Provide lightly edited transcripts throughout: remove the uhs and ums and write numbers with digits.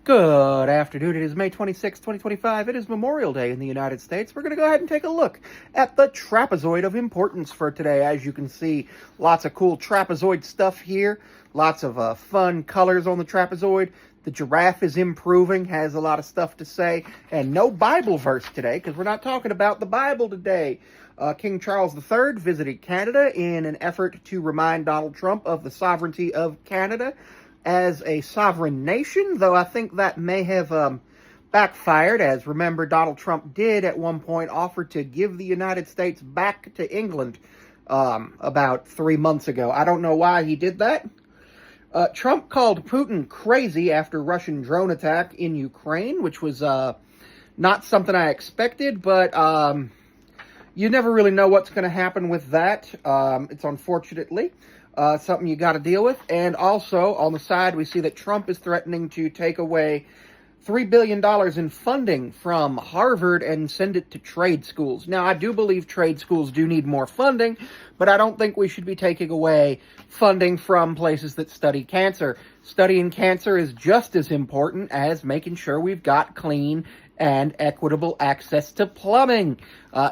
Good afternoon. It is May 26, 2025. It is Memorial Day in the United States. We're going to go ahead and take a look at the trapezoid of importance for today. As you can see, lots of cool trapezoid stuff here. Lots of fun colors on the trapezoid. The giraffe is improving, has a lot of stuff to say. And no Bible verse today, because we're not talking about the Bible today. King Charles III visited Canada in an effort to remind Donald Trump of the sovereignty of Canada as a sovereign nation, though I think that may have backfired, as remember, Donald Trump did at one point offer to give the United States back to England about 3 months ago. I don't know why he did that. Trump called Putin crazy after Russian drone attack in Ukraine, which was not something I expected, but you never really know what's going to happen with that. It's unfortunately something you got to deal with. And also, on the side, we see that Trump is threatening to take away $3 billion in funding from Harvard and send it to trade schools. Now, I do believe trade schools do need more funding, but I don't think we should be taking away funding from places that study cancer. Studying cancer is just as important as making sure we've got clean and equitable access to plumbing.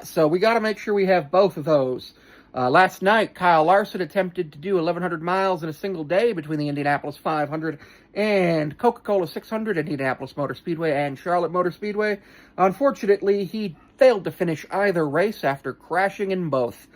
So we got to make sure we have both of those. Last night, Kyle Larson attempted to do 1,100 miles in a single day between the Indianapolis 500 and Coca-Cola 600, Indianapolis Motor Speedway and Charlotte Motor Speedway. Unfortunately, he failed to finish either race after crashing in both.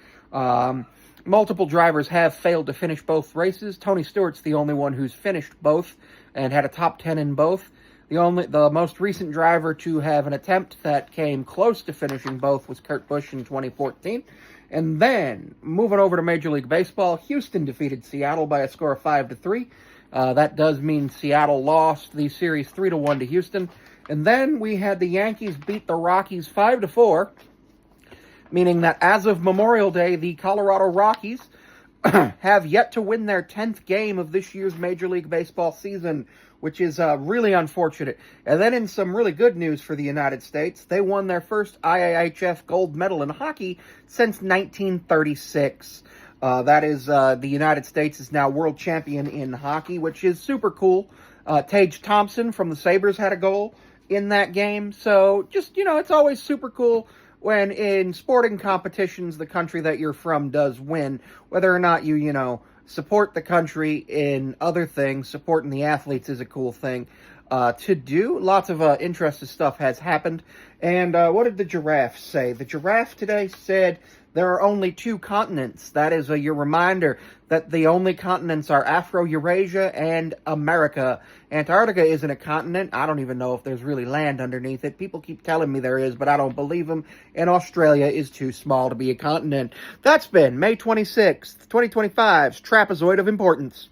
Multiple drivers have failed to finish both races. Tony Stewart's the only one who's finished both and had a top 10 in both. The most recent driver to have an attempt that came close to finishing both was Kurt Busch in 2014. And then, moving over to Major League Baseball, Houston defeated Seattle by a score of 5-3. That does mean Seattle lost the series 3-1 to Houston. And then we had the Yankees beat the Rockies 5-4, meaning that as of Memorial Day, the Colorado Rockies have yet to win their 10th game of this year's Major League Baseball season, which is really unfortunate. And then in some really good news for the United States, they won their first IIHF gold medal in hockey since 1936. That is, the United States is now world champion in hockey, which is super cool. Tage Thompson from the Sabres had a goal in that game. So just, it's always super cool when in sporting competitions, the country that you're from does win, whether or not you support the country in other things. Supporting the athletes is a cool thing to do. Lots of interesting stuff has happened. And what did the giraffe say? The giraffe today said there are only 2 continents. That is your reminder that the only continents are Afro-Eurasia and America. Antarctica isn't a continent. I don't even know if there's really land underneath it. People keep telling me there is, but I don't believe them. And Australia is too small to be a continent. That's been May 26th, 2025's Trapezoid of Importance.